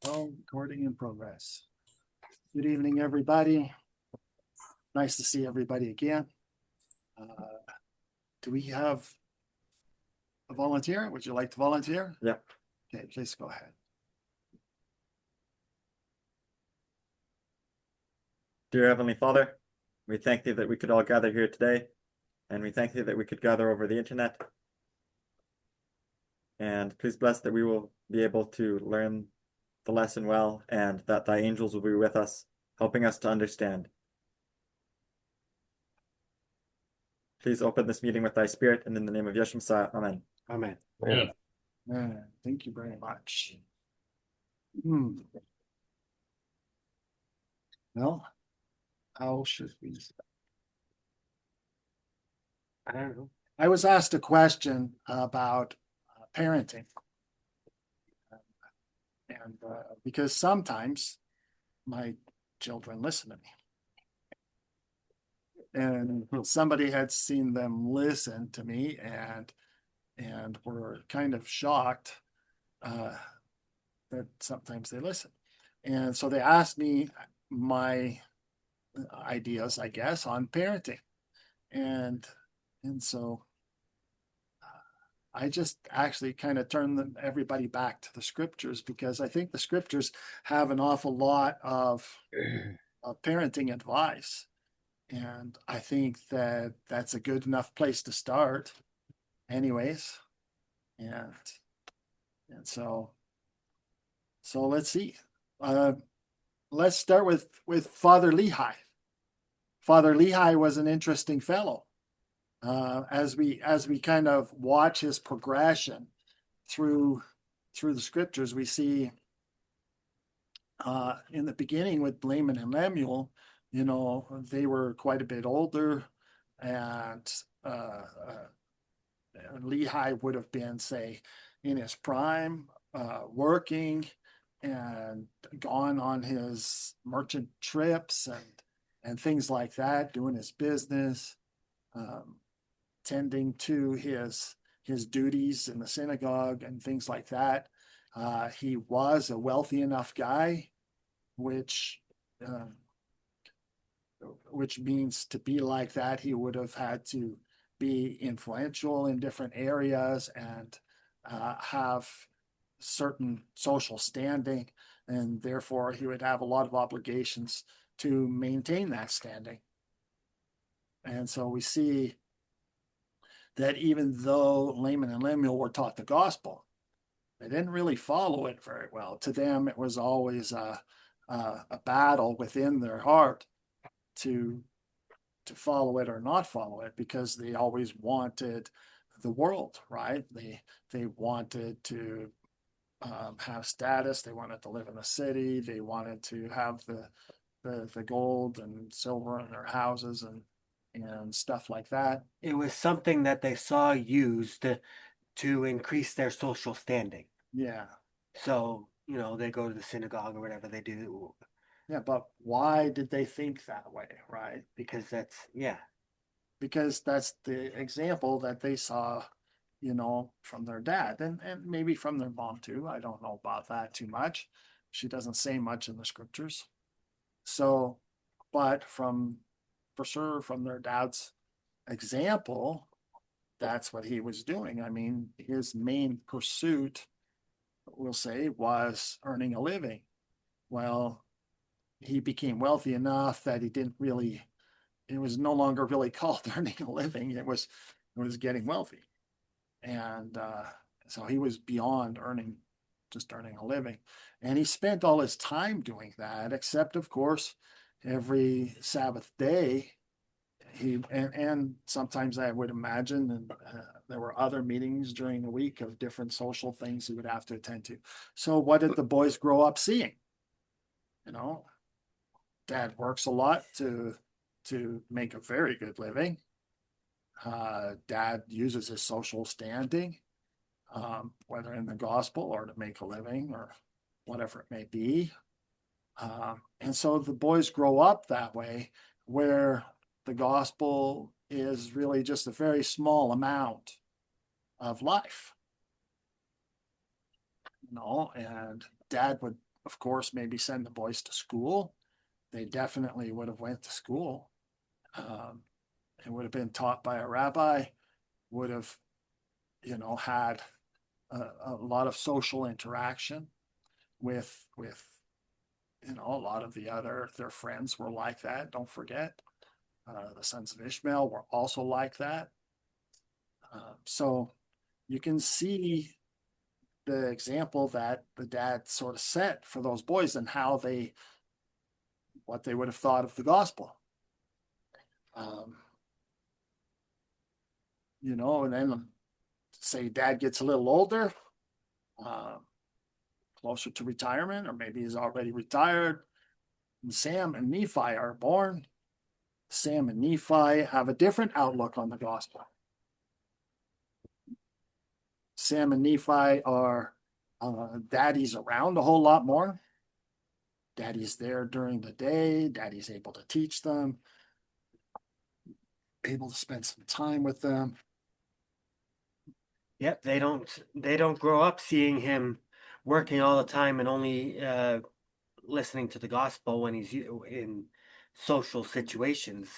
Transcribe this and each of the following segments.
Oh, recording in progress. Good evening, everybody. Nice to see everybody again. Do we have a volunteer? Would you like to volunteer? Yeah. Okay, please go ahead. Dear Heavenly Father, we thank thee that we could all gather here today, and we thank thee that we could gather over the internet. And please bless that we will be able to learn the lesson well, and that thy angels will be with us, helping us to understand. Please open this meeting with thy spirit, and in the name of Yeshua Messiah, amen. Amen. Yeah. Thank you very much. Well, how should we? I don't know. I was asked a question about parenting. And because sometimes my children listen to me. And somebody had seen them listen to me and were kind of shocked that sometimes they listen. And so they asked me my ideas, I guess, on parenting. And so I just actually kind of turn everybody back to the scriptures, because I think the scriptures have an awful lot of parenting advice. And I think that that's a good enough place to start anyways. And so let's see. Let's start with Father Lehi. Father Lehi was an interesting fellow. As we kind of watch his progression through the scriptures, we see in the beginning with Laman and Lemuel, they were quite a bit older, and Lehi would have been, say, in his prime, working and gone on his merchant trips and things like that, doing his business, tending to his duties in the synagogue and things like that. He was a wealthy enough guy, which means to be like that, he would have had to be influential in different areas and have certain social standing, and therefore he would have a lot of obligations to maintain that standing. And so we see that even though Laman and Lemuel were taught the gospel, they didn't really follow it very well. To them, it was always a battle within their heart to follow it or not follow it, because they always wanted the world, right? They wanted to have status. They wanted to live in the city. They wanted to have the gold and silver in their houses and stuff like that. It was something that they saw used to increase their social standing. Yeah. So, they go to the synagogue or whatever they do. Yeah, but why did they think that way, right? Because Because that's the example that they saw, from their dad and maybe from their mom too. I don't know about that too much. She doesn't say much in the scriptures. So, but for sure, from their dad's example, that's what he was doing. I mean, his main pursuit, we'll say, was earning a living. Well, he became wealthy enough that it was no longer really called earning a living. It was getting wealthy. And so he was beyond just earning a living. And he spent all his time doing that, except, of course, every Sabbath day. And sometimes I would imagine, and there were other meetings during the week of different social things he would have to attend to. So what did the boys grow up seeing? Dad works a lot to make a very good living. Dad uses his social standing, whether in the gospel or to make a living or whatever it may be. And so the boys grow up that way, where the gospel is really just a very small amount of life. And dad would of course, maybe send the boys to school. They definitely would have went to school. It would have been taught by a rabbi, would have, had a lot of social interaction with a lot of their friends were like that. Don't forget, the sons of Ishmael were also like that. So you can see the example that the dad sort of set for those boys and what they would have thought of the gospel. And then say dad gets a little older, closer to retirement, or maybe he's already retired. And Sam and Nephi are born. Sam and Nephi have a different outlook on the gospel. Sam and Nephi are daddy's around a whole lot more. Daddy's there during the day. Daddy's able to teach them, able to spend some time with them. Yep, they don't grow up seeing him working all the time and only listening to the gospel when he's in social situations.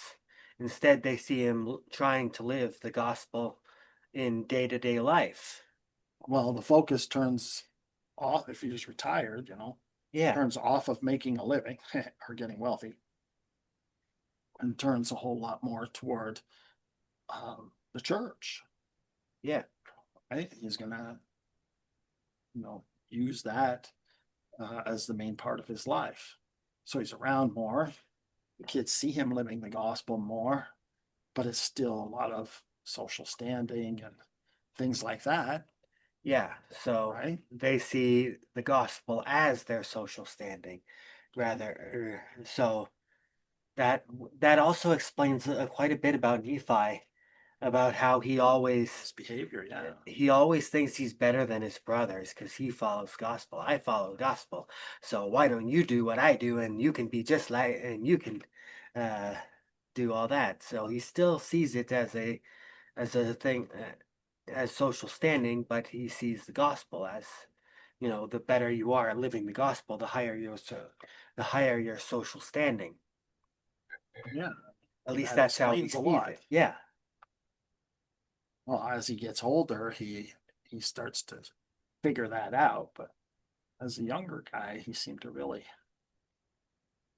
Instead, they see him trying to live the gospel in day-to-day life. Well, the focus turns off if he's retired, Yeah, turns off of making a living or getting wealthy and turns a whole lot more toward the church, yeah, right? He's gonna, use that as the main part of his life. So he's around more. The kids see him living the gospel more, but it's still a lot of social standing and things like that, yeah. So right? they see the gospel as their social standing, rather. So that also explains quite a bit about Nephi, about how His behavior, yeah. he always thinks he's better than his brothers because he follows gospel. I follow gospel. So why don't you do what I do and you can be just like and you can uh do all that. So he still sees it as a thing as social standing, but he sees the gospel as the better you are at living the gospel, the higher your social standing. Yeah. At least That that's how he explains a sees lot. it. Yeah. Well, as he gets older, he starts to figure that out. But as a younger guy, he seemed to really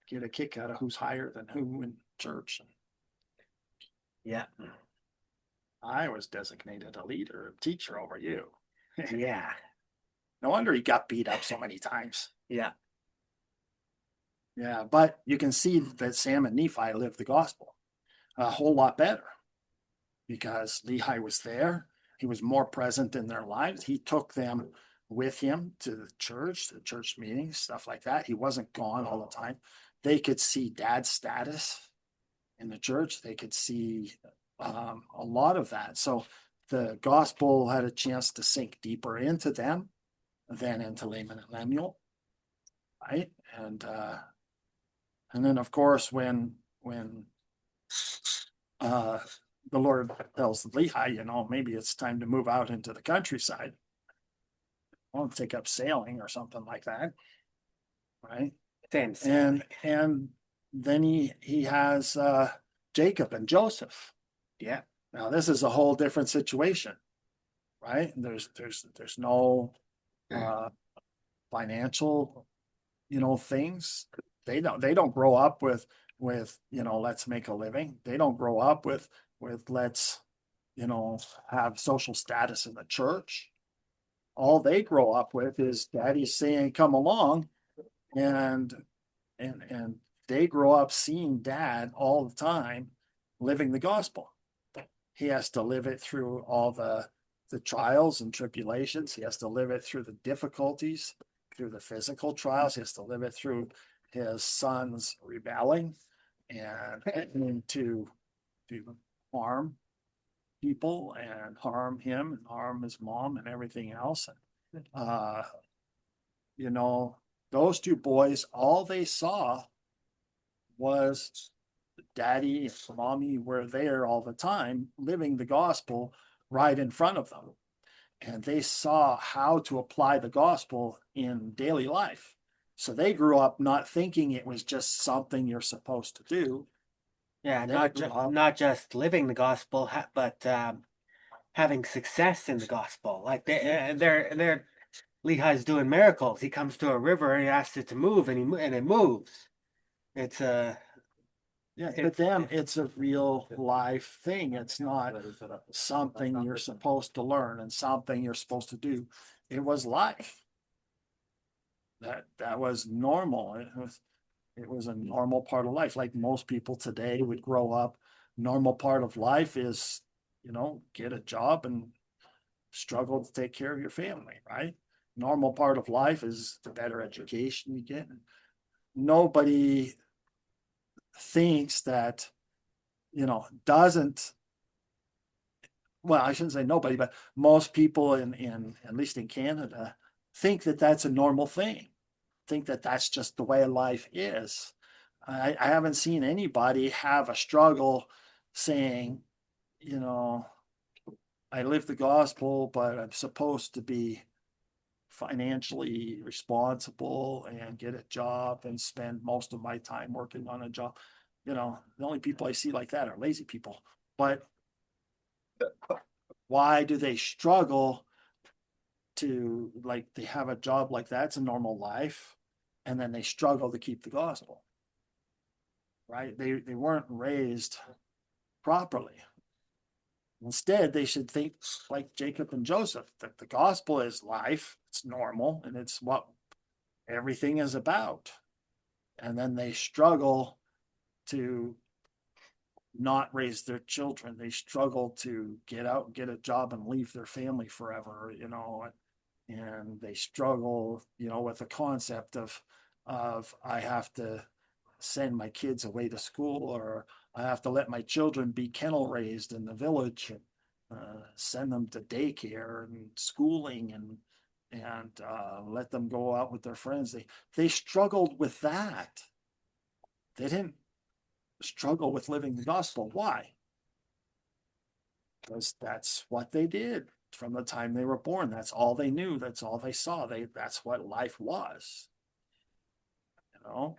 get a kick out of who's higher than who in church. Yeah. I was designated a leader, a teacher over you. Yeah. No wonder he got beat up so many times. Yeah. Yeah, but you can see that Sam and Nephi lived the gospel a whole lot better because Lehi was there. He was more present in their lives. He took them with him to the church meetings, stuff like that. He wasn't gone all the time. They could see dad's status in the church. They could see a lot of that. So the gospel had a chance to sink deeper into them than into Laman and Lemuel, right? And then of course when uh, the Lord tells Lehi, maybe it's time to move out into the countryside. I'll take up sailing or something like that, right? And then he has Jacob and Joseph. Yeah. Now this is a whole different situation, right? There's no financial, things. They don't grow up with let's make a living. They don't grow up with let's have social status in the church. All they grow up with is daddy saying come along, and and they grow up seeing dad all the time living the gospel. He has to live it through all the trials and tribulations. He has to live it through the difficulties, through the physical trials. He has to live it through his sons rebelling and to harm people and harm him and harm his mom and everything else. Uh, those two boys, all they saw was daddy and mommy were there all the time, living the gospel right in front of them. And they saw how to apply the gospel in daily life. So they grew up not thinking it was just something you're supposed to do. Yeah, They not grew up- not just living the gospel, but having success in the gospel. Like they're Lehi's doing miracles. He comes to a river and he asks it to move, and and it moves. It's Yeah, but It's- them, it's a real life thing. It's not something you're supposed to learn and something you're supposed to do. It was life. That was normal. It was a normal part of life. Like most people today would grow up. Normal part of life is, get a job and struggle to take care of your family, right? Normal part of life is the better education you get. Nobody thinks that, doesn't, well, I shouldn't say nobody, but most people in at least in Canada think that that's a normal thing, think that that's just the way life is. I haven't seen anybody have a struggle saying, you know, I live the gospel, but I'm supposed to be financially responsible and get a job and spend most of my time working on a job. The only people I see like that are lazy people. But why do they struggle to, like, they have a job like that's a normal life, and then they struggle to keep the gospel, right? They weren't raised properly. Instead, they should think like Jacob and Joseph, that the gospel is life, it's normal, and it's what everything is about. And then they struggle to not raise their children. They struggle to get out and get a job and leave their family forever, and they struggle, with the concept of I have to send my kids away to school, or I have to let my children be kennel raised in the village, send them to daycare and schooling, and let them go out with their friends. They struggled with that. They didn't struggle with living the gospel. Why? Because that's what they did from the time they were born. That's all they knew. That's all they saw. That's what life was. You know,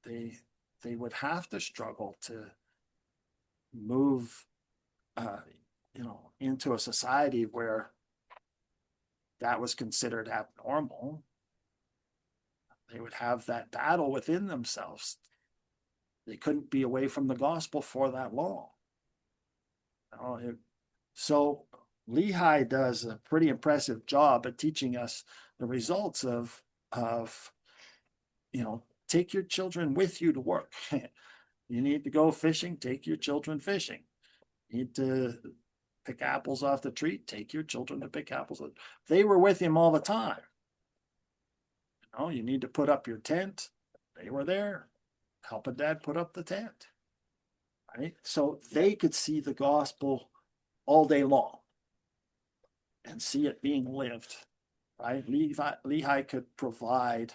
they would have to struggle to move, into a society where that was considered abnormal. They would have that battle within themselves. They couldn't be away from the gospel for that long. So Lehi does a pretty impressive job at teaching us the results of take your children with you to work. You need to go fishing, take your children fishing. You need to pick apples off the tree, take your children to pick apples. They were with him all the time. You need to put up your tent. They were there, helping dad put up the tent. Right? So they could see the gospel all day long and see it being lived. Right? Lehi could provide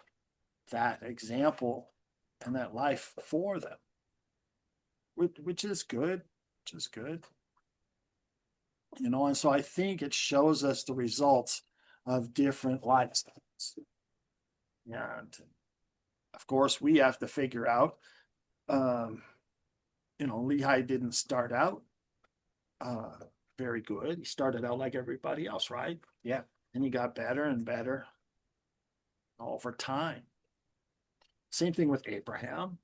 that example and that life for them, which is good, and so I think it shows us the results of different lifestyles. And of course, we have to figure out, Lehi didn't start out very good. He started out like everybody else, right? Yeah. And he got better and better over time. Same thing with Abraham.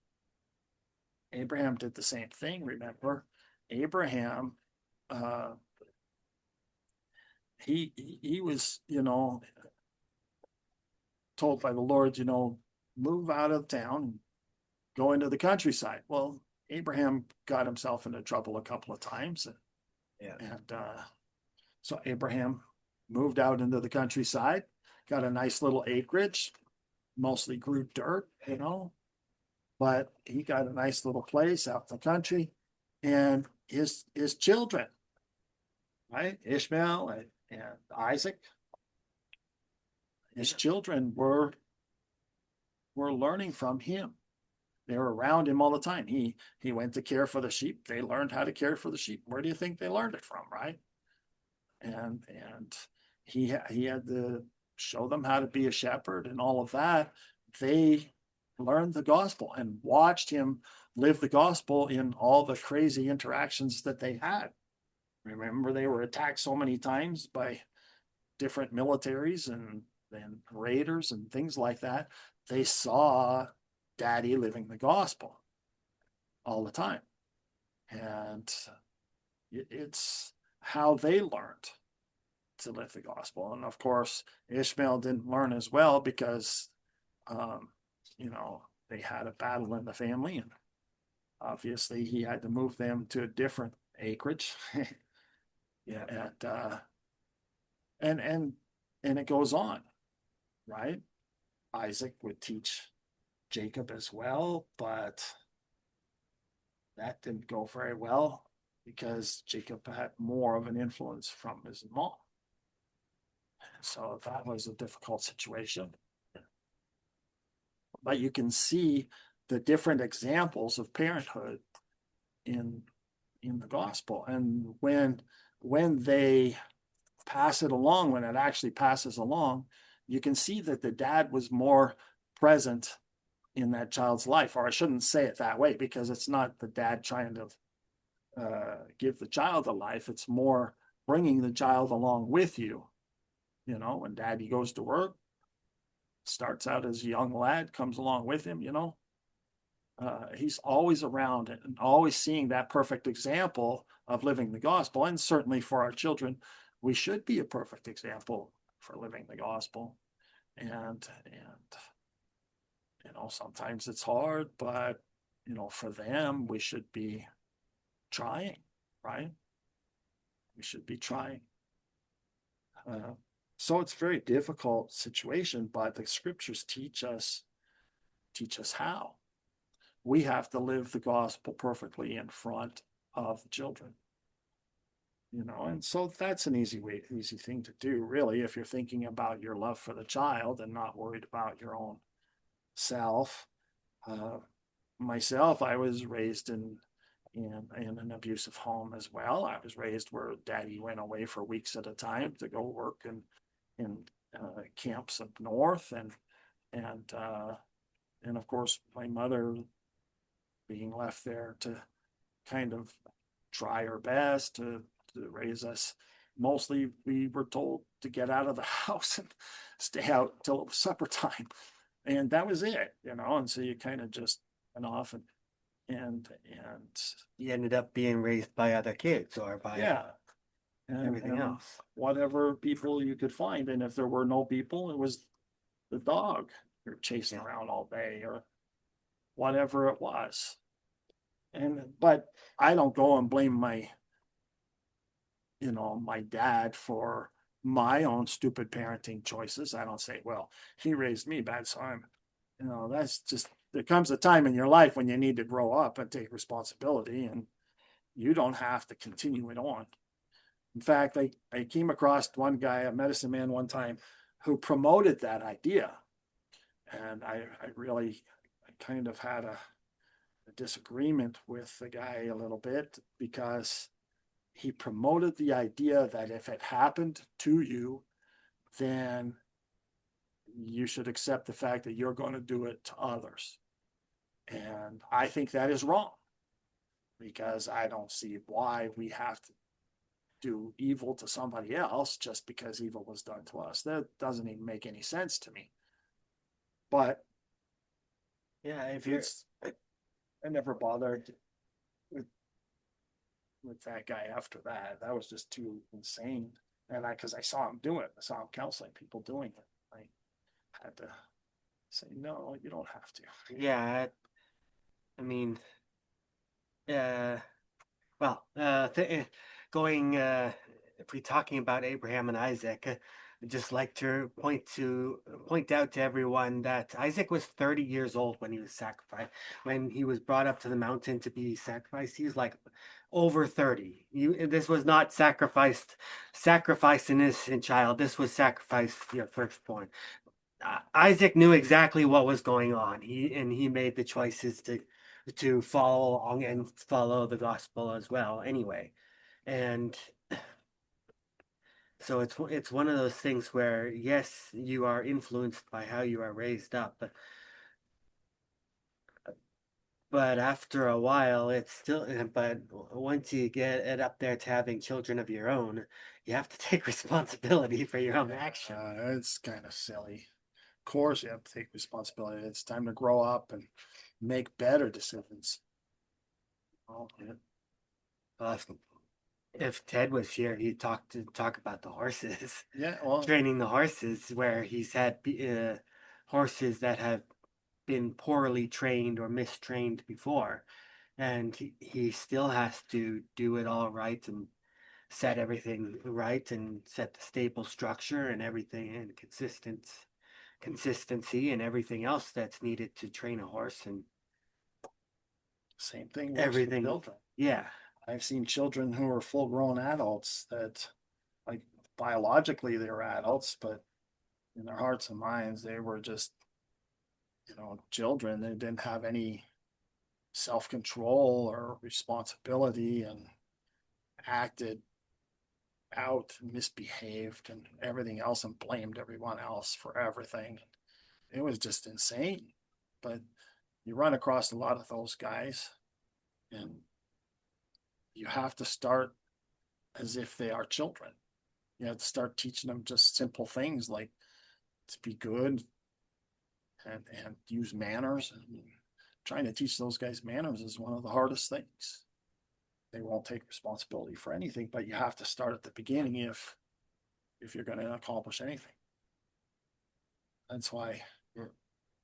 Abraham did the same thing. Remember, Abraham, he was, told by the Lord, move out of town and go into the countryside. Well, Abraham got himself into trouble a couple of times. And so Abraham moved out into the countryside, got a nice little acreage, mostly grew dirt, but he got a nice little place out in the country, and his children, right? Ishmael and Isaac, his children were learning from him. They were around him all the time. He went to care for the sheep. They learned how to care for the sheep. Where do you think they learned it from, right? And he had to show them how to be a shepherd and all of that. they learned the gospel and watched him live the gospel in all the crazy interactions that they had. Remember, they were attacked so many times by different militaries and raiders and things like that. They saw daddy living the gospel all the time. And it's how they learned to live the gospel. And of course, Ishmael didn't learn as well because, um, they had a battle in the family, and obviously he had to move them to a different acreage. Yeah. And it goes on, right? Isaac would teach Jacob as well, but that didn't go very well because Jacob had more of an influence from his mom. So that was a difficult situation. But you can see the different examples of parenthood in the gospel. And when they pass it along, when it actually passes along, you can see that the dad was more present in that child's life. Or I shouldn't say it that way, because it's not the dad trying to give the child a life. It's more bringing the child along with you. When daddy goes to work, starts out as a young lad, comes along with him, he's always around and always seeing that perfect example of living the gospel. And certainly for our children, we should be a perfect example for living the gospel. And sometimes it's hard, but for them, we should be trying, right? We should be trying. So it's a very difficult situation, but the scriptures teach us how. We have to live the gospel perfectly in front of the children. And so that's an easy thing to do, really, if you're thinking about your love for the child and not worried about your own self. Myself, I was raised in an abusive home as well. I was raised where daddy went away for weeks at a time to go work in camps up north, and of course my mother being left there to kind of try her best to raise us. Mostly we were told to get out of the house and stay out till it was supper time, and that was it. And so you kind of just went off and You ended up being raised by other kids or by yeah, and everything else. whatever people you could find. And if there were no people, it was the dog you're chasing Yeah. around all day or whatever it was. But I don't go and blame my dad for my own stupid parenting choices. I don't say, well, he raised me bad, so I'm, that's just, there comes a time in your life when you need to grow up and take responsibility, and you don't have to continue it on. In fact, I came across one guy, a medicine man one time, who promoted that idea. And I kind of had a disagreement with the guy a little bit, because he promoted the idea that if it happened to you, then you should accept the fact that you're going to do it to others. And I think that is wrong, because I don't see why we have to do evil to somebody else just because evil was done to us. That doesn't even make any sense to me. But Yeah, if you're I never bothered with that guy after that. That was just too insane. And because I saw him do it, I saw him counseling people doing it. I had to say, no, you don't have to. yeah, I mean, well, going if we're talking about Abraham and Isaac, I'd just like to point out to everyone that Isaac was 30 years old when he was sacrificed. When he was brought up to the mountain to be sacrificed, he was like over 30. This was not sacrificing his child. This was sacrifice your firstborn. Isaac knew exactly what was going on. He made the choices to follow along and follow the gospel as well anyway. And so it's one of those things where, yes, you are influenced by how you are raised up, But after a while, it's still, but once you get it up there to having children of your own, you have to take responsibility for your own action. It's kind of silly. Of course, you have to take responsibility. It's time to grow up and make better decisions. Oh, yeah. Well, if Ted was here, he'd talk about the horses, Yeah, well, training the horses, where he's had horses that have been poorly trained or mistrained before, and he still has to do it all right and set everything right and set the stable structure and everything and consistency and everything else that's needed to train a horse and same thing works for everything. children. Yeah, I've seen children who are full-grown adults that, like, biologically they were adults, but in their hearts and minds, they were just, children. They didn't have any self-control or responsibility and acted out, misbehaved, and everything else, and blamed everyone else for everything. It was just insane. But you run across a lot of those guys, and you have to start as if they are children. You have to start teaching them just simple things like to be good and use manners. And trying to teach those guys manners is one of the hardest things. They won't take responsibility for anything, but you have to start at the beginning if you're going to accomplish anything. That's why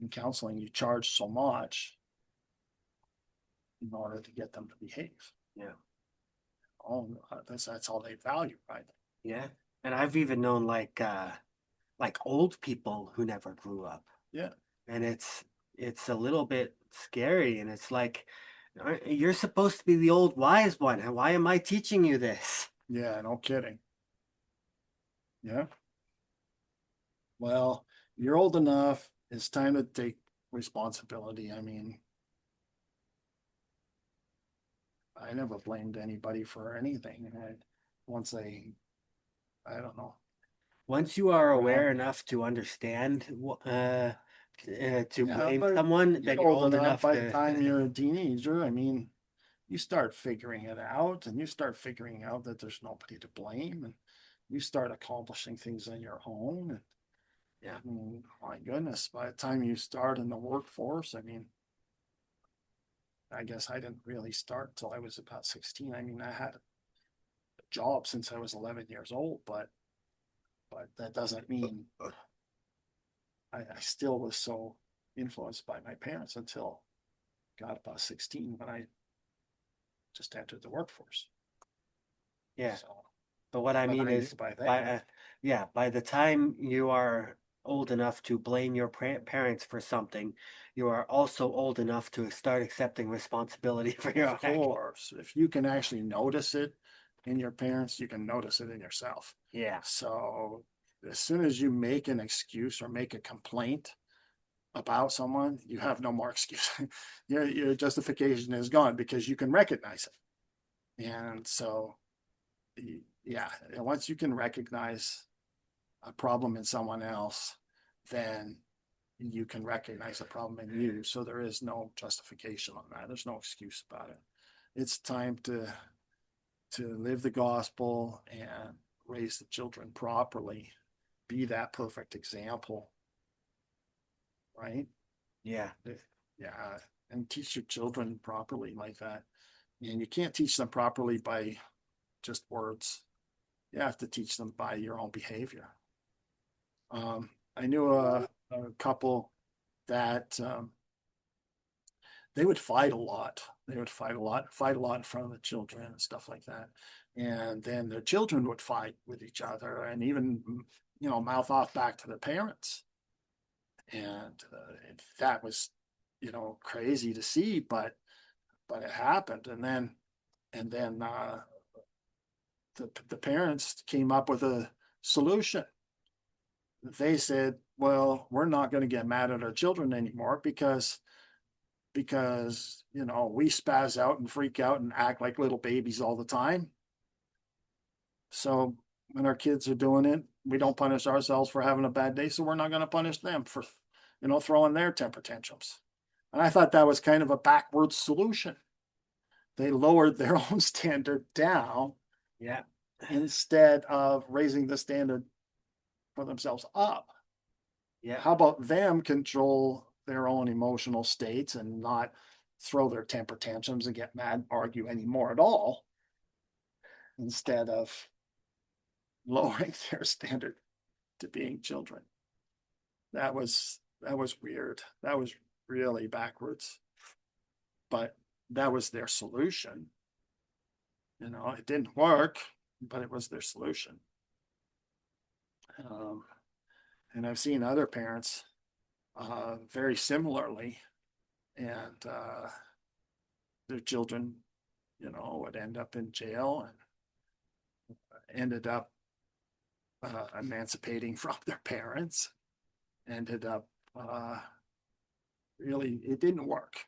in counseling you charge so much in order to get them to behave. yeah, Oh, that's all they value, right? yeah. And I've even known like old people who never grew up. Yeah. And it's a little bit scary, and it's like you're supposed to be the old wise one, and why am I teaching you this? Yeah, no kidding. Yeah. Well, you're old enough. It's time to take responsibility. I mean, I never blamed anybody for anything. I don't know. Once you are aware Well, enough to understand to yeah, blame but someone, you then get you're old old enough enough by the to time you're a teenager. I mean, you start figuring it out and you start figuring out that there's nobody to blame and you start accomplishing things on your own. And yeah, I mean, my goodness, by the time you start in the workforce, I mean, I guess I didn't really start until I was about 16. I mean, I had a job since I was 11 years old, but that doesn't mean I still was so influenced by my parents until got about 16 when I just entered the workforce. yeah. So, But what I but mean I knew is, by by then, yeah, by the time you are old enough to blame your parents for something, you are also old enough to start accepting responsibility for your own of actions. course, if you can actually notice it in your parents, you can notice it in yourself. Yeah, So as soon as you make an excuse or make a complaint about someone, you have no more excuse. Your justification is gone because you can recognize it. And so, yeah, once you can recognize a problem in someone else, then you can recognize a problem in you. So there is no justification on that. There's no excuse about it. It's time to live the gospel and raise the children properly. Be that perfect example, right? yeah, Yeah, and teach your children properly like that. And you can't teach them properly by just words. You have to teach them by your own behavior. I knew a couple that they would fight a lot. They would fight a lot in front of the children and stuff like that. And then their children would fight with each other and even, mouth off back to their parents. And that was, crazy to see, but it happened. And then the parents came up with a solution. They said, well, we're not going to get mad at our children anymore because we spaz out and freak out and act like little babies all the time. So when our kids are doing it, we don't punish ourselves for having a bad day, so we're not going to punish them for throwing their temper tantrums. And I thought that was kind of a backwards solution. They lowered their own standard down Yeah. instead of raising the standard for themselves up. Yeah. How about them control their own emotional states and not throw their temper tantrums and get mad, argue anymore at all, instead of lowering their standard to being children. That was weird. That was really backwards. But that was their solution. You know, it didn't work, but it was their solution. Um, and I've seen other parents very similarly, and their children, you know, would end up in jail and ended up emancipating from their parents, ended up really, it didn't work.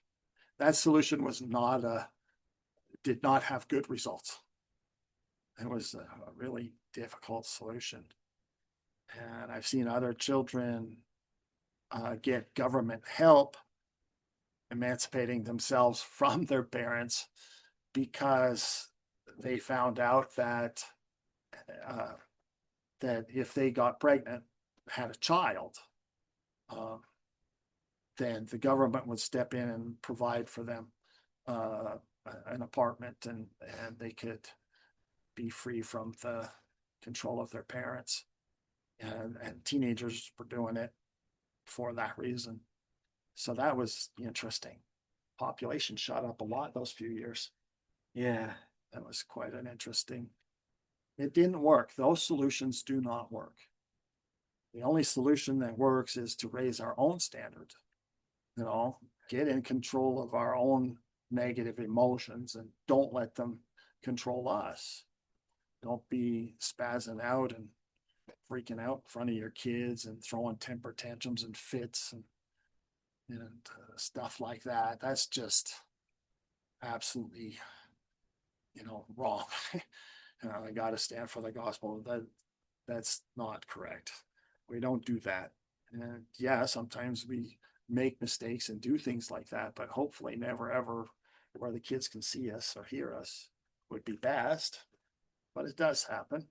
That solution was not did not have good results. It was a really difficult solution. And I've seen other children get government help emancipating themselves from their parents because they found out uh, that if they got pregnant, had a child, uh, then the government would step in and provide for them uh, an apartment, and they could be free from the control of their parents. And teenagers were doing it for that reason. So that was interesting. Population shot up a lot those few years. Yeah. That was quite an interesting. It didn't work. Those solutions do not work. The only solution that works is to raise our own standard, you know, get in control of our own negative emotions and don't let them control us. Don't be spazzing out and freaking out in front of your kids and throwing temper tantrums and fits and stuff like that. That's just absolutely, you know, wrong. I got to stand for the gospel. That's not correct. We don't do that. And yeah, sometimes we make mistakes and do things like that, but hopefully never ever where the kids can see us or hear us would be best. But it does happen.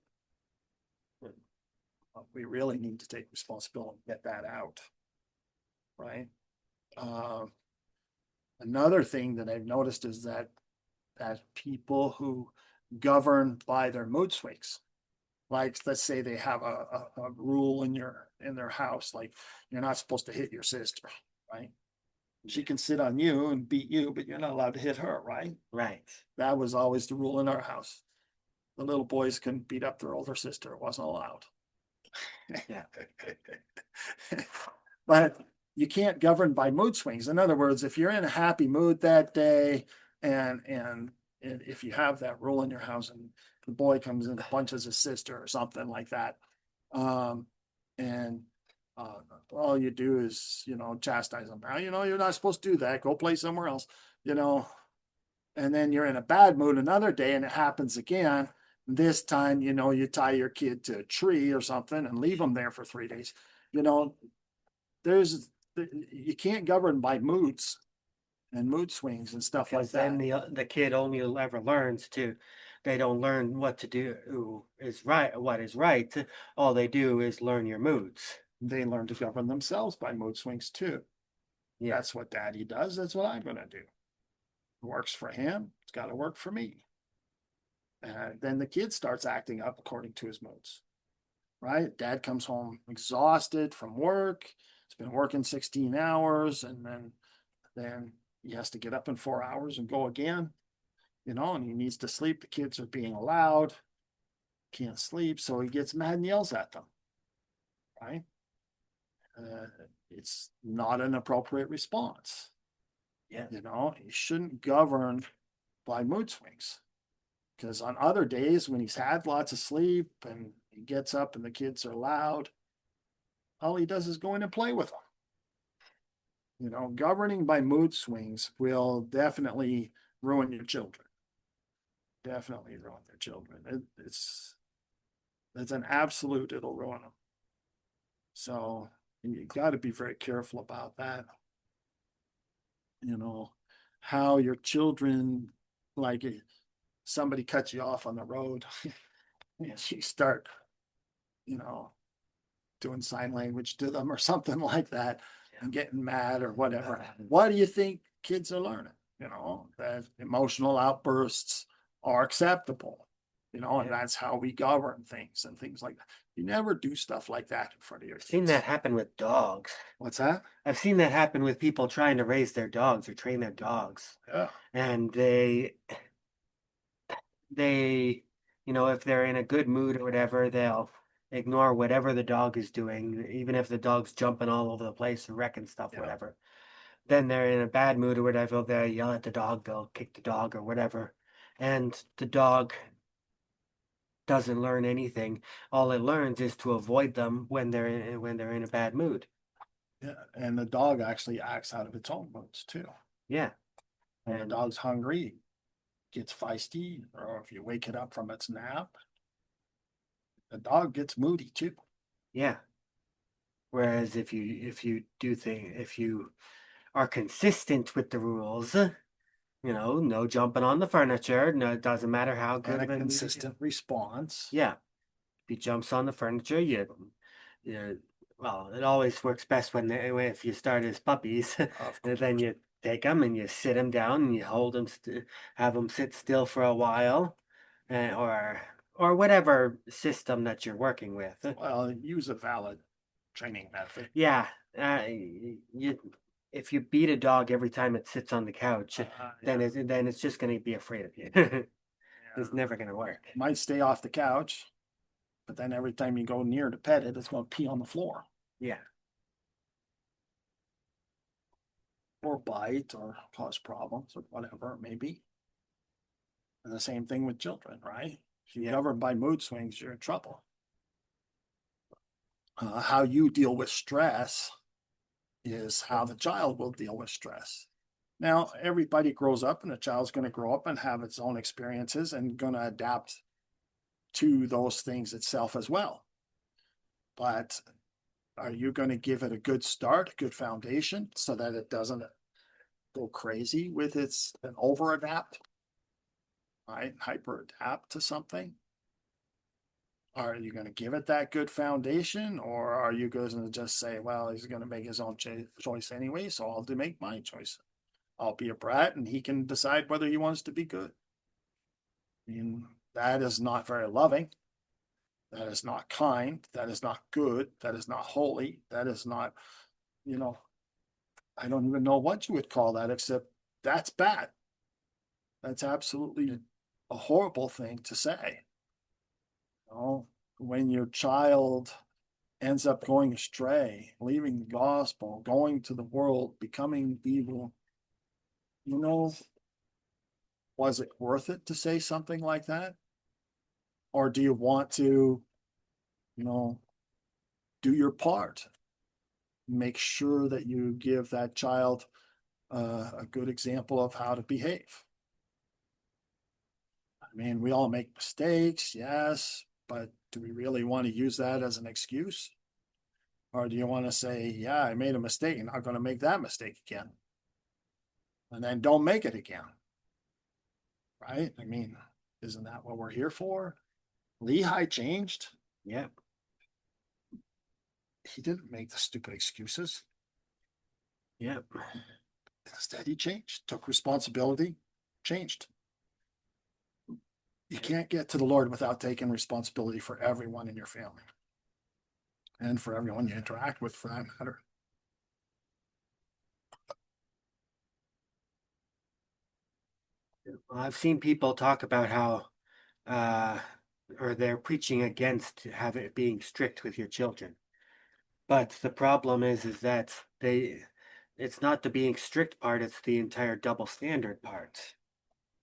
We really need to take responsibility and get that out. Right. Uh, Another thing that I've noticed is that people who govern by their mood swings, like let's say they have a rule in their house, like you're not supposed to hit your sister, right? She can sit on you and beat you, but you're not allowed to hit her, right? Right. That was always the rule in our house. The little boys couldn't beat up their older sister. It wasn't allowed. Yeah. But you can't govern by mood swings. In other words, if you're in a happy mood that day and if you have that rule in your house and the boy comes and punches his sister or something like that, um, and all you do is, you know, chastise them. Now, you know, you're not supposed to do that. Go play somewhere else, you know. And then you're in a bad mood another day and it happens again. This time, you know, you tie your kid to a tree or something and leave them there for 3 days. You know, you can't govern by moods and mood swings and stuff like Because then that. the kid only ever learns to, they don't learn what to do is right, what is right. All they do is learn your moods. They learn to govern themselves by mood swings too. Yeah. That's what daddy does. That's what I'm going to do. It works for him. It's got to work for me. And then the kid starts acting up according to his moods, right? Dad comes home exhausted from work. He's been working 16 hours and then he has to get up in 4 hours and go again, you know, and he needs to sleep. The kids are being allowed, can't sleep. So he gets mad and yells at them, right? Uh, it's not an appropriate response. Yeah. You know, he shouldn't govern by mood swings. Because on other days when he's had lots of sleep and he gets up and the kids are loud, all he does is go in and play with them. You know, governing by mood swings will definitely ruin your children. Definitely ruin their children. It's an absolute, it'll ruin them. So you got to be very careful about that. you know, how your children, like somebody cuts you off on the road and you start, you know, doing sign language to them or something like that and getting mad or whatever. What do you think kids are learning? You know, that emotional outbursts are acceptable, you know, and Yeah. that's how we govern things and things like that. You never do stuff like that in front of your I've seen kids. that happen with dogs. What's that? I've seen that happen with people trying to raise their dogs or train their dogs. Yeah. And they, if they're in a good mood or whatever, they'll ignore whatever the dog is doing, even if the dog's jumping all over the place or wrecking stuff, Yeah. whatever. Then they're in a bad mood or whatever, they'll yell at the dog, they'll kick the dog or whatever. And the dog doesn't learn anything. All it learns is to avoid them when they're in a bad mood. Yeah. And the dog actually acts out of its own moods too. Yeah. When the And dog's hungry, gets feisty, or if you wake it up from its nap, the dog gets moody too. yeah. Whereas if you are consistent with the rules, no jumping on the furniture, no, it doesn't matter how And good a of a mood consistent response. yeah. If he jumps on the furniture, well, it always works best if you start as puppies, Of and then you take them and you sit them down and you hold them, have them sit still for a while, or whatever system that you're working with. Well, use a valid training method. Yeah, you if you beat a dog every time it sits on the couch, then Yeah, it's just going to be afraid of you. yeah. It's never going to work. Might stay off the couch, but then every time you go near to pet it, it's going to pee on the floor Yeah, or bite or cause problems or whatever it may be. And the same thing with children, right? If you Yeah. govern by mood swings, you're in trouble. How you deal with stress is how the child will deal with stress. Now, everybody grows up and a child's going to grow up and have its own experiences and going to adapt to those things itself as well. But are you going to give it a good start, a good foundation so that it doesn't go crazy with its an over adapt, right? Hyper adapt to something? Are you going to give it that good foundation, or are you going to just say, well, he's going to make his own choice anyway, so I'll make my choice. I'll be a brat and he can decide whether he wants to be good. I mean, that is not very loving. That is not kind. That is not good. That is not holy. That is not, you know, I don't even know what you would call that, except that's bad. That's absolutely a horrible thing to say. You know, when your child ends up going astray, leaving the gospel, going to the world, becoming evil, you know, was it worth it to say something like that? Or do you want to, you know, do your part? Make sure that you give that child a good example of how to behave. I mean, we all make mistakes, yes, but do we really want to use that as an excuse? Or do you want to say, yeah, I made a mistake, I'm not going to make that mistake again? And then don't make it again. Right? I mean, isn't that what we're here for? Lehi changed. yeah, He didn't make the stupid excuses. yeah. Instead, he changed, took responsibility, changed. You can't get to the Lord without taking responsibility for everyone in your family and for everyone you interact with, for that matter. I've seen people talk about how, uh, or they're preaching against being strict with your children. But the problem is that it's not the being strict part; it's the entire double standard part,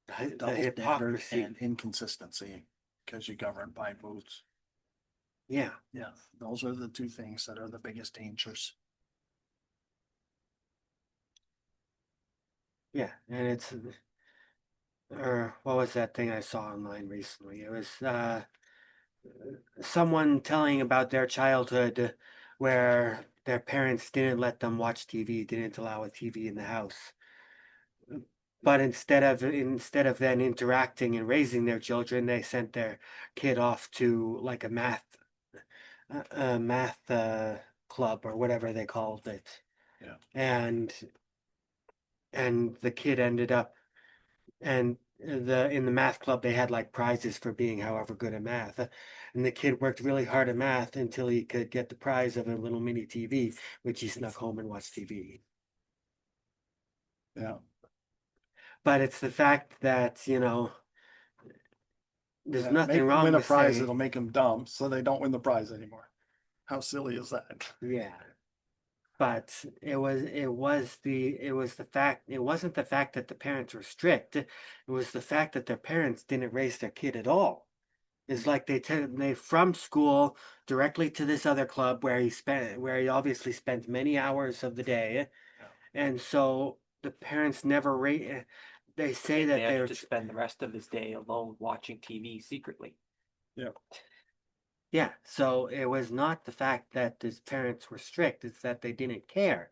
the Double standard hypocrisy. and inconsistency because you govern by moods. Yeah, Yeah, those are the two things that are the biggest dangers. yeah, and or what was that thing I saw online recently? It was someone telling about their childhood where their parents didn't let them watch TV, didn't allow a TV in the house. But instead of then interacting and raising their children, they sent their kid off to like a math club or whatever they called it. Yeah. And the kid ended up and the in the math club they had like prizes for being however good at math. And the kid worked really hard at math until he could get the prize of a little mini TV, which he snuck home and watched TV. Yeah. But it's the fact that, there's Yeah, nothing make them wrong win a with prize saying, that'll make them dumb, so they don't win the prize anymore. How silly is that? yeah. But it wasn't the fact that the parents were strict. It was the fact that their parents didn't raise their kid at all. It's like they from school directly to this other club where he obviously spent many hours of the day, and so the parents never rate. They say that They they're have to spend the rest of his day alone watching TV secretly. yeah. So it was not the fact that his parents were strict; it's that they didn't care.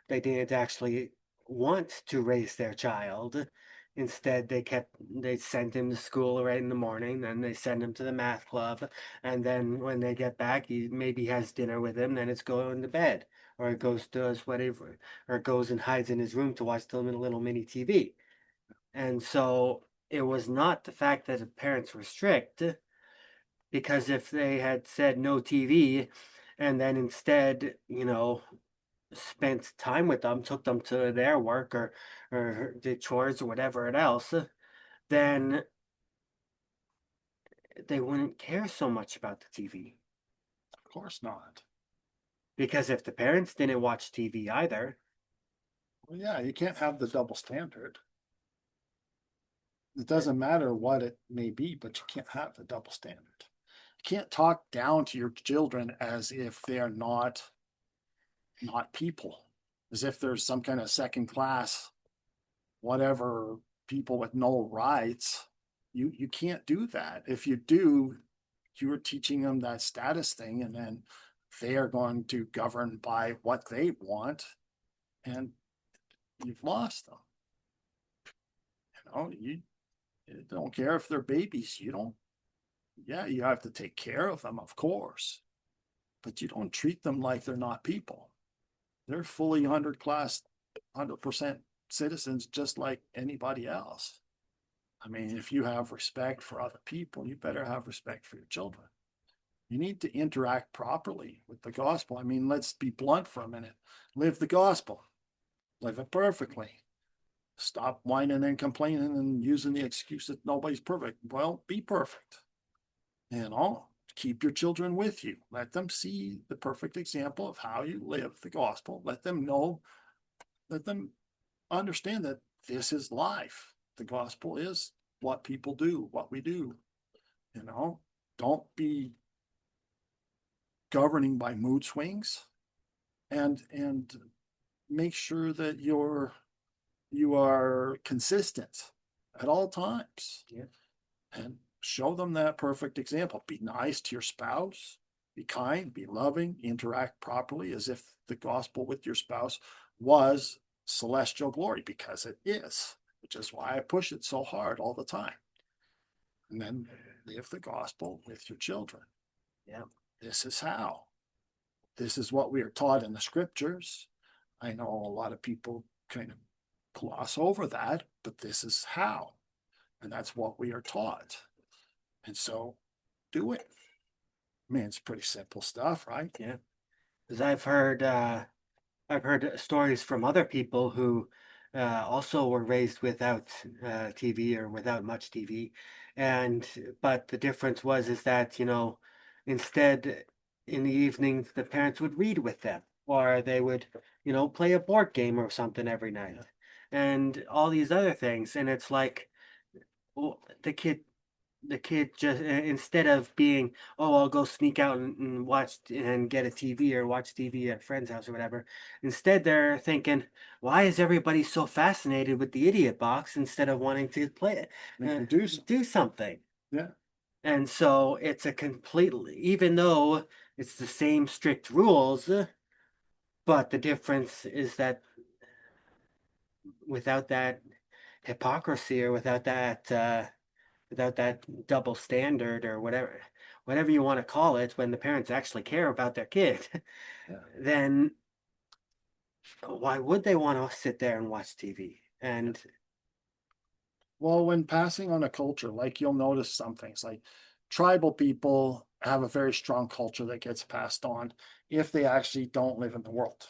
They didn't actually want to raise their child. Instead, they sent him to school right in the morning, then they send him to the math club, and then when they get back, he maybe has dinner with him, then it's going to bed, or it goes does whatever, or goes and hides in his room to watch the little mini TV. And so it was not the fact that the parents were strict, because if they had said no TV, and then instead, spent time with them, took them to their work or did chores or whatever else, then they wouldn't care so much about the TV. Of course not. Because if the parents didn't watch TV either, Well, yeah, you can't have the double standard. It doesn't matter what it may be, but you can't have the double standard. You can't talk down to your children as if they're not people, as if there's some kind of second class, whatever, people with no rights. You can't do that. If you do, you're teaching them that status thing, and then they are going to govern by what they want, and you've lost them. You don't care if they're babies. You don't. Yeah, you have to take care of them, of course, but you don't treat them like they're not people. They're fully 100% citizens, just like anybody else. I mean, if you have respect for other people, you better have respect for your children. You need to interact properly with the gospel. I mean, let's be blunt for a minute. Live the gospel, live it perfectly. Stop whining and complaining and using the excuse that nobody's perfect. Well, be perfect. Keep your children with you. Let them see the perfect example of how you live the gospel. Let them know, let them understand that this is life. The gospel is what people do, what we do. Don't be governing by mood swings, and make sure that you are consistent at all times. Yeah. And show them that perfect example. Be nice to your spouse, be kind, be loving, interact properly as if the gospel with your spouse was celestial glory, because it is, which is why I push it so hard all the time. And then live the gospel with your children. Yeah. This is how. This is what we are taught in the scriptures. I know a lot of people kind of gloss over that, but this is how. And that's what we are taught. And so do it. I mean, it's pretty simple stuff, right? yeah. Because I've heard stories from other people who also were raised without TV or without much TV, but the difference was is that instead in the evenings the parents would read with them, or they would play a board game or something every night, and all these other things, and it's like, well, the kid just instead of being, oh, I'll go sneak out and watch and get a TV or watch TV at a friend's house or whatever. Instead, they're thinking, why is everybody so fascinated with the idiot box instead of wanting to play it, do something? Yeah. And so it's a completely, even though it's the same strict rules, but the difference is that without that, hypocrisy or without that double standard or whatever you want to call it, when the parents actually care about their kid, Yeah. then why would they want to sit there and watch TV? And Well, when passing on a culture, like you'll notice some things like tribal people have a very strong culture that gets passed on if they actually don't live in the world.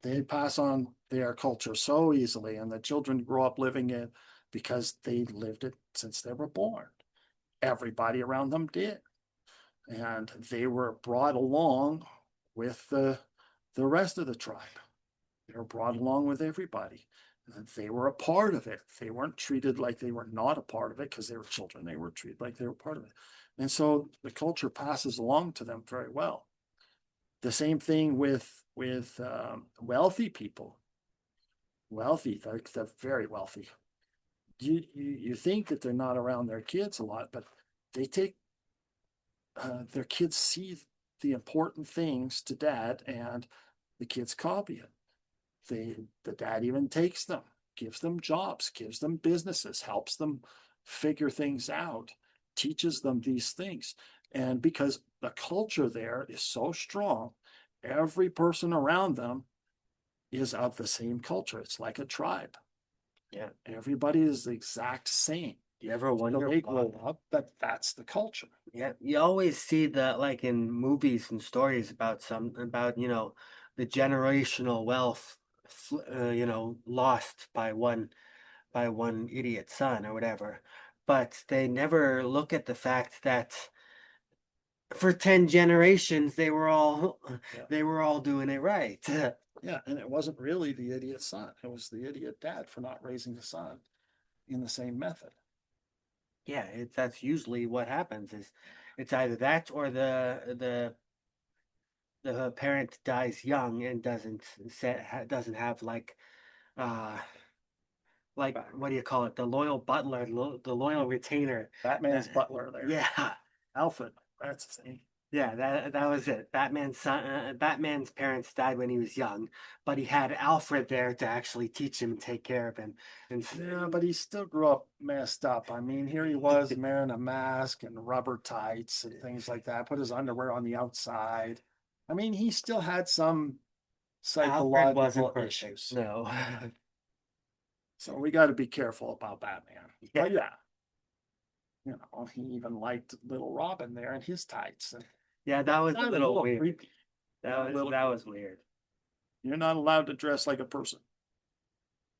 They pass on their culture so easily, and the children grow up living it because they lived it since they were born. Everybody around them did. And they were brought along with the rest of the tribe. They were brought along with everybody. They were a part of it. They weren't treated like they were not a part of it because they were children. They were treated like they were part of it. And so the culture passes along to them very well. The same thing with wealthy people. Wealthy, like the very wealthy. You think that they're not around their kids a lot, but they take their kids see the important things to dad, and the kids copy it. The dad even takes them, gives them jobs, gives them businesses, helps them figure things out, teaches them these things. And because the culture there is so strong, every person around them is of the same culture. It's like a tribe. yeah, Everybody is the exact same. you ever So wonder they why? grow up that that's the culture. Yeah, you always see that, like in movies and stories about the generational wealth, lost by one idiot son or whatever. But they never look at the fact that for 10 generations Yeah. they were all doing it right. Yeah, and it wasn't really the idiot son. It was the idiot dad for not raising the son in the same method. Yeah, that's usually what happens is it's either that or the parent dies young and doesn't have uh what do you call it, the loyal butler, the loyal retainer. Batman's butler there. Yeah, Alfred, that's his name. yeah, that was it. Batman's parents died when he was young, but he had Alfred there to actually teach him and take care of him. And Yeah, but he still grew up messed up. I mean, here he was wearing a mask and rubber tights and things like that, put his underwear on the outside. I mean, he still had some Alfred wasn't psychological perfect. issues. No. So we got to be careful about Batman. Yeah. But yeah, he even liked little Robin there in his tights. And Yeah, that was a that's little weird. creepy. That Little was weird. You're not allowed to dress like a person.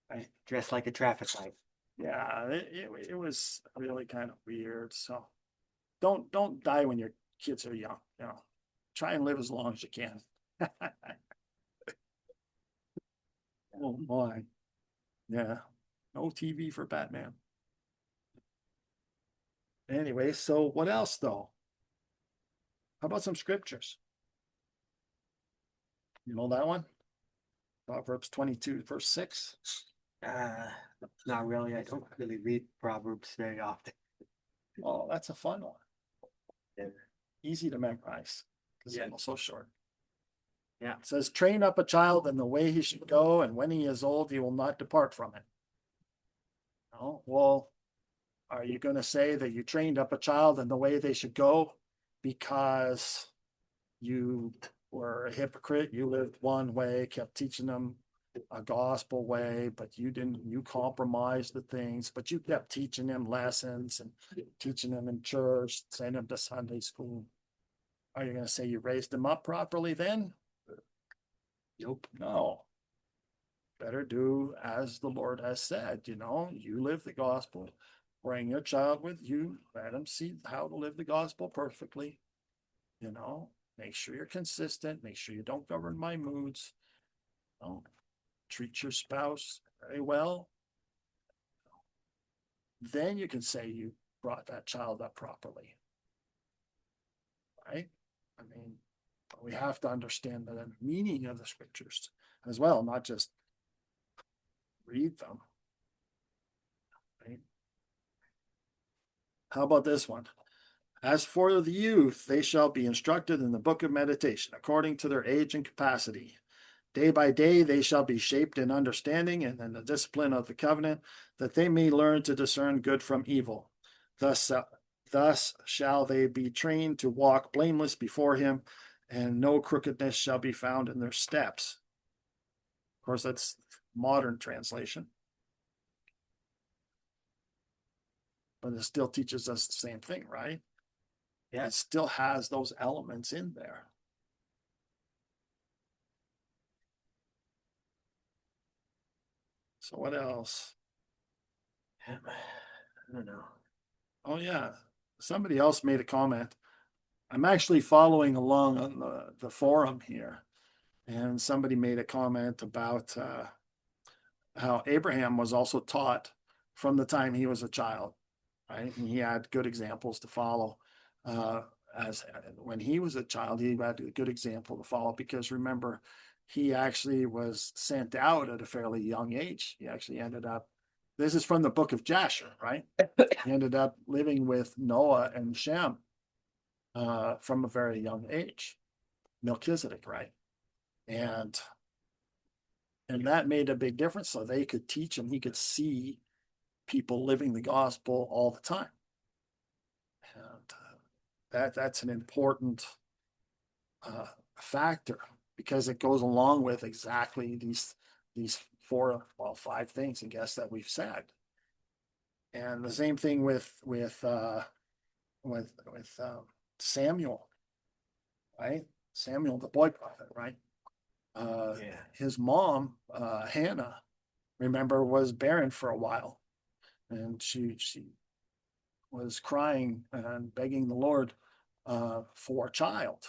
Right? Dressed like a traffic light. Yeah, it was really kind of weird. So don't die when your kids are young. Try and live as long as you can. Oh my. Yeah. No TV for Batman. Anyway, so what else though? How about some scriptures? You know that one? Proverbs 22, verse 6. Uh, Not really. I don't really read Proverbs very often. Oh, that's a fun one. Yeah. Easy to memorize because Yeah. it's also short. Yeah. It says, train up a child in the way he should go, and when he is old, he will not depart from it. Oh, well, are you going to say that you trained up a child in the way they should go because you were a hypocrite? You lived one way, kept teaching them a gospel way, but you compromised the things, but you kept teaching them lessons and teaching them in church, sending them to Sunday school. Are you going to say you raised them up properly then? Nope. No. Better do as the Lord has said. You live the gospel. Bring your child with you. Let them see how to live the gospel perfectly. Make sure you're consistent. Make sure you don't govern my moods. Treat your spouse very well. Then you can say you brought that child up properly. Right? I mean, we have to understand the meaning of the scriptures as well, not just read them. Right? How about this one? As for the youth, they shall be instructed in the book of meditation according to their age and capacity. Day by day they shall be shaped in understanding and in the discipline of the covenant, that they may learn to discern good from evil. Thus shall they be trained to walk blameless before him, and no crookedness shall be found in their steps. Of course, that's modern translation. But it still teaches us the same thing, right? Yeah. It still has those elements in there. So what else? I don't know. Oh yeah, somebody else made a comment. I'm actually following along on the forum here, and somebody made a comment about how Abraham was also taught from the time he was a child, right? And he had good examples to follow. As when he was a child, he had a good example to follow because remember, he actually was sent out at a fairly young age. He actually ended up. This is from the book of Jasher, right? He ended up living with Noah and Shem from a very young age. Melchizedek, right? And that made a big difference. So they could teach him. He could see people living the gospel all the time. And that's an important factor because it goes along with exactly these five things, I guess, that we've said. And the same thing with Samuel, right? Samuel, the boy prophet, right? Yeah. His mom, Hannah, remember, was barren for a while, and she was crying and begging the Lord for a child,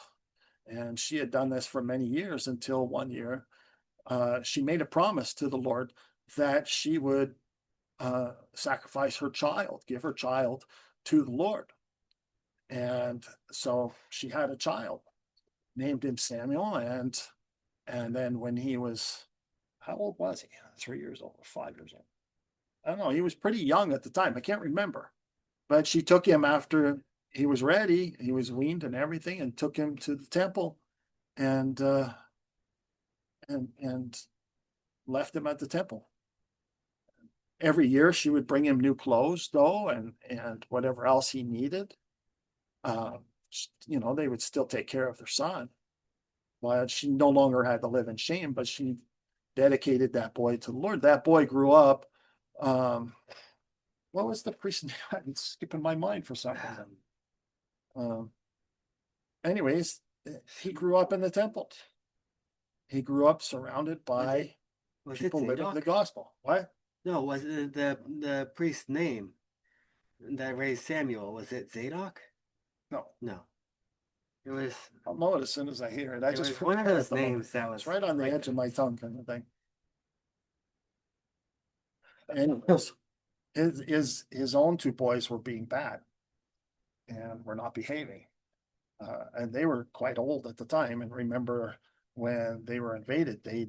and she had done this for many years until one year she made a promise to the Lord that she would sacrifice her child, give her child to the Lord, and so she had a child, named him Samuel, and then when he was, how old was he? 3 years old or 5 years old? I don't know. He was pretty young at the time. I can't remember. But she took him after he was ready. He was weaned and everything, and took him to the temple, and and left him at the temple. Every year she would bring him new clothes, though, and whatever else he needed. Uh, they would still take care of their son. But she no longer had to live in shame, but she dedicated that boy to the Lord. That boy grew up. What was the priest's name? It's skipping my mind for some reason. Anyways, he grew up in the temple. He grew up surrounded by Was it people living the Zadok? gospel. What? No, was it the priest's name that raised Samuel? Was it Zadok? No, No. It was I'll know it as soon as I hear it. I it just was one of forget those at the moment. names that was It's right on the like edge of my tongue, kind of thing. Anyways, his own two boys were being bad and were not behaving. And they were quite old at the time. And remember, when they were invaded, they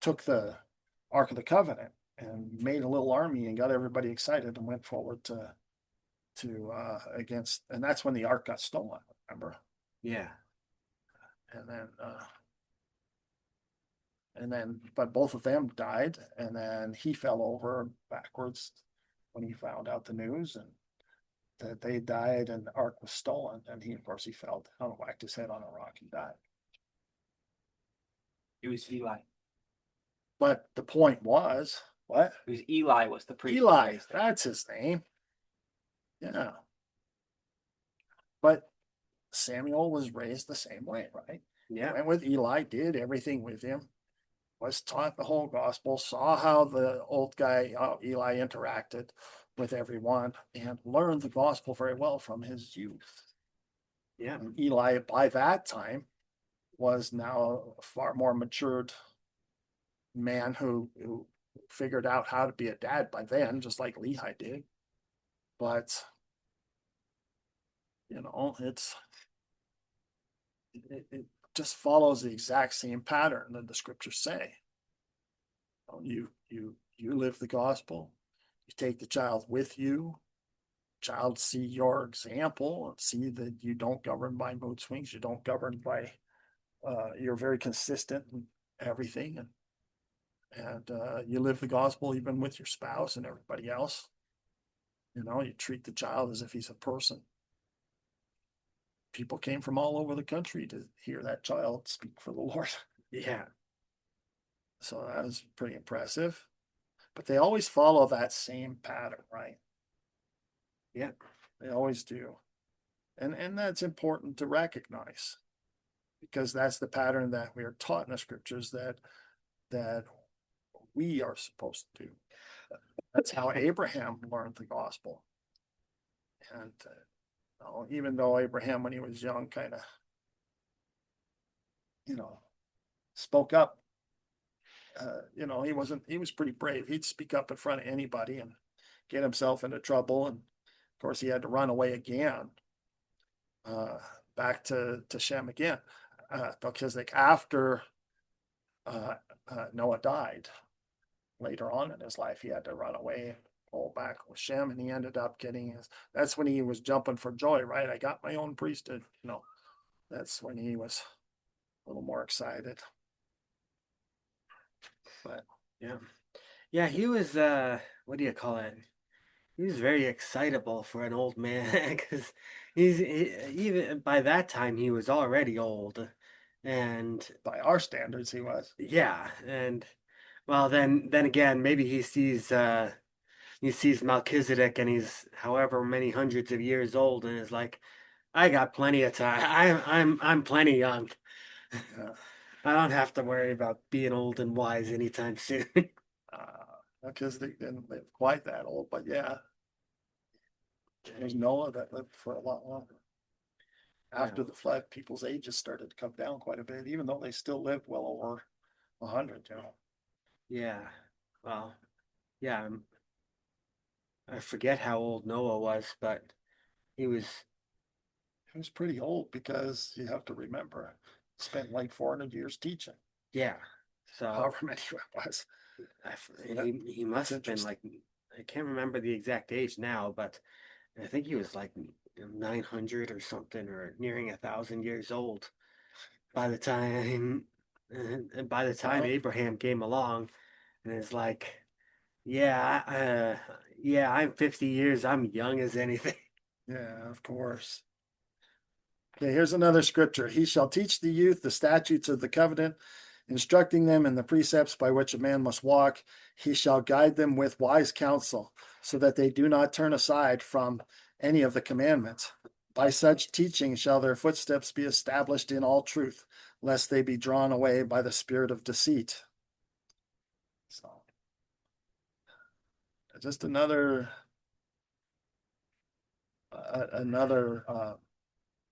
took the Ark of the Covenant and made a little army and got everybody excited and went forward to against, and that's when the Ark got stolen. Remember? yeah. And then, but both of them died, and then he fell over backwards when he found out the news and that they died and the Ark was stolen. And he, of course, he fell down and whacked his head on a rock and died. It was Eli. But the point was, what? It was Eli was the priest. who Eli, raised him. that's his name. Yeah. But Samuel was raised the same way, right? Yeah. Went with Eli, did everything with him, was taught the whole gospel, saw how the old guy, Eli, interacted with everyone, and learned the gospel very well from his youth. Yeah. And Eli, by that time, was now a far more matured man who figured out how to be a dad by then, just like Lehi did. But it just follows the exact same pattern that the scriptures say. You live the gospel. You take the child with you. Child see your example and see that you don't govern by mood swings. You don't govern by you're very consistent in everything, and you live the gospel even with your spouse and everybody else. You know, you treat the child as if he's a person. People came from all over the country to hear that child speak for the Lord. Yeah. So that was pretty impressive. But they always follow that same pattern, right? Yeah. They always do. And that's important to recognize, because that's the pattern that we are taught in the scriptures that we are supposed to do. That's how Abraham learned the gospel. And even though Abraham, when he was young, kind of, spoke up, he was pretty brave. He'd speak up in front of anybody and get himself into trouble. And of course, he had to run away again, back to Shem again, because like after Noah died, later on in his life, he had to run away and go back with Shem, and he ended up getting his. That's when he was jumping for joy, right? I got my own priesthood. That's when he was a little more excited. But Yeah. Yeah, he was what do you call it? He was very excitable for an old man because even by that time he was already old. And by our standards, he was. yeah, and well then again maybe he sees Melchizedek and he's however many hundreds of years old and is like, I got plenty of time. I'm plenty young. Yeah. I don't have to worry about being old and wise anytime soon. Because they didn't live quite that old, but yeah, there's Noah that lived for a lot longer. After the flood, people's ages started to come down quite a bit, even though they still lived well over 100. Yeah. Well, yeah, I forget how old Noah was, but he was, He was pretty old, because you have to remember, spent like 400 years teaching, yeah. So however many it was. he must have been interesting. like, I can't remember the exact age now, but I think he was like 900 or something, or nearing 1,000 years old by the time, and by the time Well, Abraham came along, and it's like, yeah, yeah, I'm 50 years, I'm young as anything. yeah, of course. Okay, here's another scripture. He shall teach the youth the statutes of the covenant, instructing them in the precepts by which a man must walk. He shall guide them with wise counsel, so that they do not turn aside from any of the commandments. By such teaching shall their footsteps be established in all truth, lest they be drawn away by the spirit of deceit. So, just another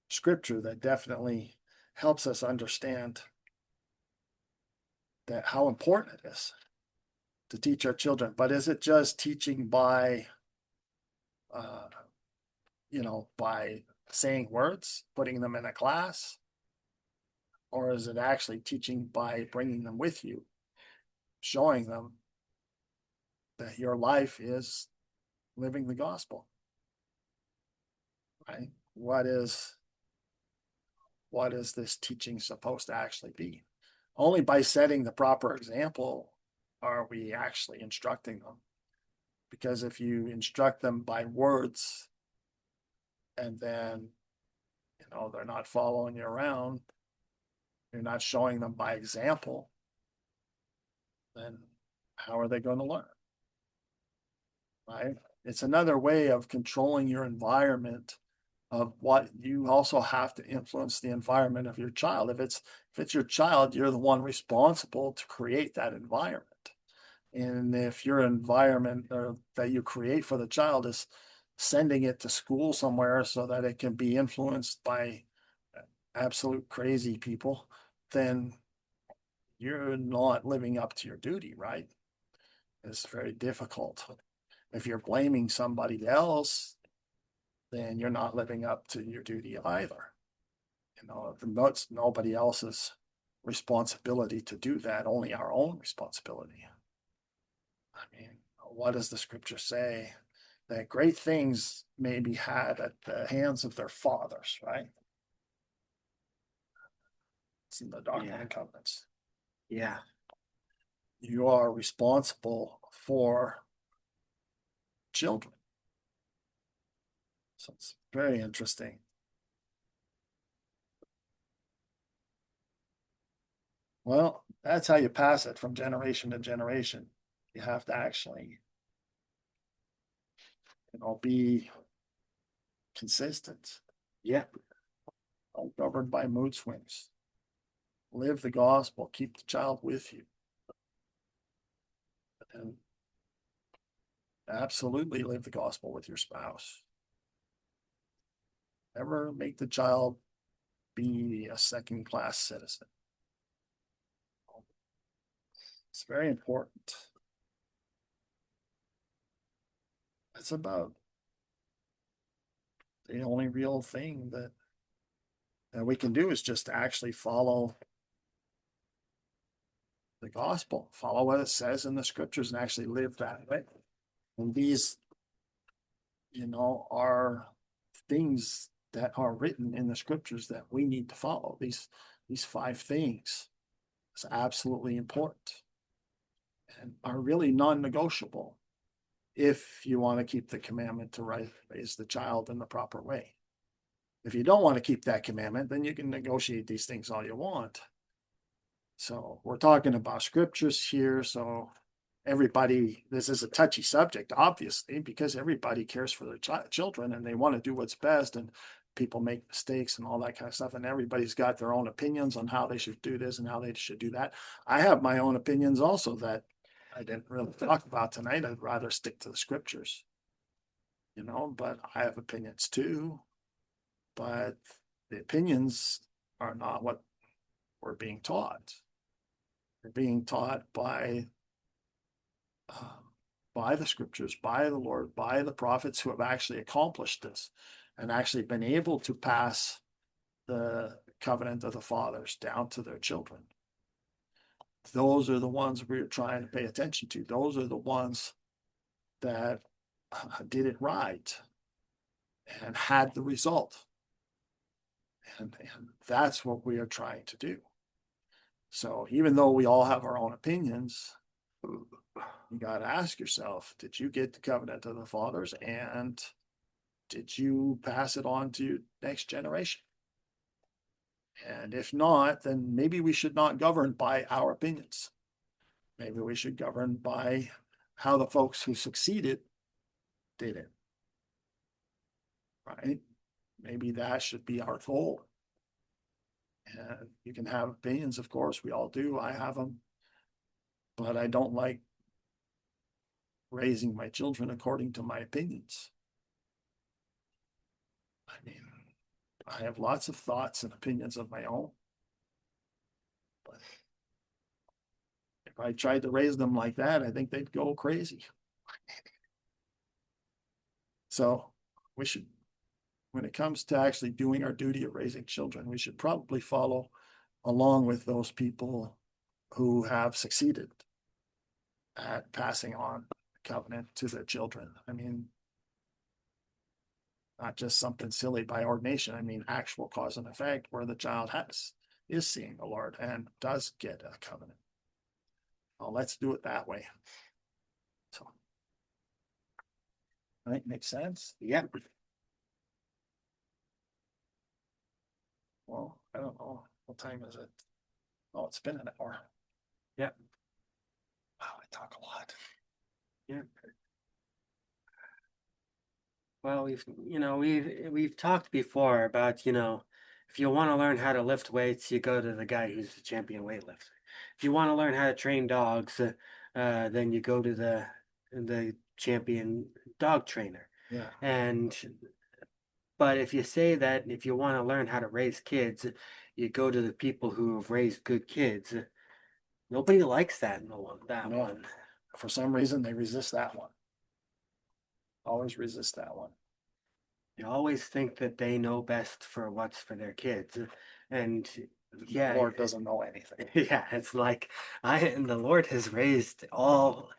scripture that definitely helps us understand that how important it is to teach our children. But is it just teaching by uh, by saying words, putting them in a class? Or is it actually teaching by bringing them with you, showing them that your life is living the gospel? Right? What is this teaching supposed to actually be? Only by setting the proper example are we actually instructing them. Because if you instruct them by words and then they're not following you around, you're not showing them by example, then how are they going to learn? Right? It's another way of controlling your environment, of what you also have to influence the environment of your child. If it's your child, you're the one responsible to create that environment. And if your environment that you create for the child is sending it to school somewhere so that it can be influenced by absolute crazy people, then you're not living up to your duty, right? It's very difficult. If you're blaming somebody else, then you're not living up to your duty either. It's nobody else's responsibility to do that, only our own responsibility. I mean, what does the scripture say? That great things may be had at the hands of their fathers, right? It's in the Doctrine Yeah. and Covenants. Yeah. You are responsible for children. So it's very interesting. Well, that's how you pass it from generation to generation. You have to actually, be consistent, Yeah. don't govern by mood swings. Live the gospel, keep the child with you. And absolutely live the gospel with your spouse. Never make the child be a second-class citizen. It's very important. It's about the only real thing that we can do is just actually follow the gospel, follow what it says in the scriptures and actually live that way. And these, are things that are written in the scriptures that we need to follow. These 5 things is absolutely important and are really non-negotiable if you want to keep the commandment to raise the child in the proper way. If you don't want to keep that commandment, then you can negotiate these things all you want. So we're talking about scriptures here. So this is a touchy subject, obviously, because everybody cares for their children and they want to do what's best, and people make mistakes and all that kind of stuff. And everybody's got their own opinions on how they should do this and how they should do that. I have my own opinions also that I didn't really talk about tonight. I'd rather stick to the scriptures, but I have opinions too. But the opinions are not what we're being taught. We're being taught by the scriptures, by the Lord, by the prophets who have actually accomplished this and actually been able to pass the covenant of the fathers down to their children. Those are the ones we're trying to pay attention to. Those are the ones that did it right and had the result. And that's what we are trying to do. So even though we all have our own opinions, you got to ask yourself, did you get the covenant of the fathers, and did you pass it on to next generation? And if not, then maybe we should not govern by our opinions. Maybe we should govern by how the folks who succeeded did it. Right? Maybe that should be our goal. And you can have opinions, of course, we all do. I have them. But I don't like raising my children according to my opinions. I mean, I have lots of thoughts and opinions of my own. But if I tried to raise them like that, I think they'd go crazy. So we should, when it comes to actually doing our duty of raising children, we should probably follow along with those people who have succeeded at passing on the covenant to their children. I mean, not just something silly by ordination. I mean, actual cause and effect where the child is seeing the Lord and does get a covenant. Well, let's do it that way. So, right, makes sense. Yep. Well, I don't know. What time is it? Oh, it's been an hour. Yep. Wow, I talk a lot. Yeah. Well, we've talked before about, if you want to learn how to lift weights, you go to the guy who's a champion weightlifter. If you want to learn how to train dogs, then you go to the champion dog trainer. Yeah. But if you say that if you want to learn how to raise kids, you go to the people who have raised good kids, nobody likes that No. one. For some reason, they resist that one. Always resist that one. They always think that they know best for what's for their kids. And The yeah, Lord doesn't know anything. yeah, it's like and the Lord has raised all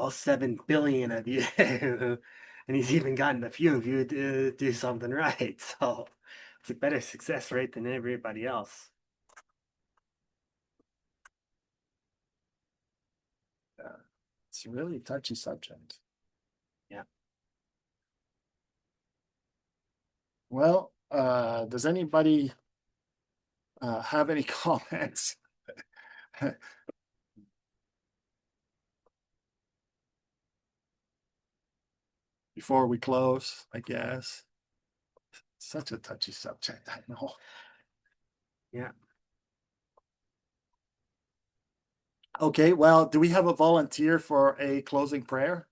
7 billion of you, and He's even gotten a few of you to do something right. So it's a better success rate than everybody else. It's a really touchy subject. Yeah. Well, does anybody have any comments? Before we close, I guess. Such a touchy subject, I know. Yeah. Okay, well, do we have a volunteer for a closing prayer?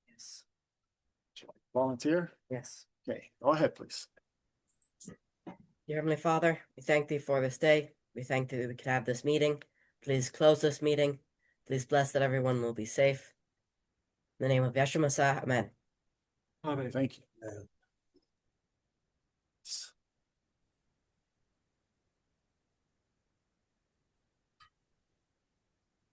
Yes. Volunteer? Yes. Okay, go ahead, please. Dear Heavenly Father, we thank thee for this day. We thank thee that we could have this meeting. Please close this meeting. Please bless that everyone will be safe. In the name of Yeshua Messiah, amen. Thank you.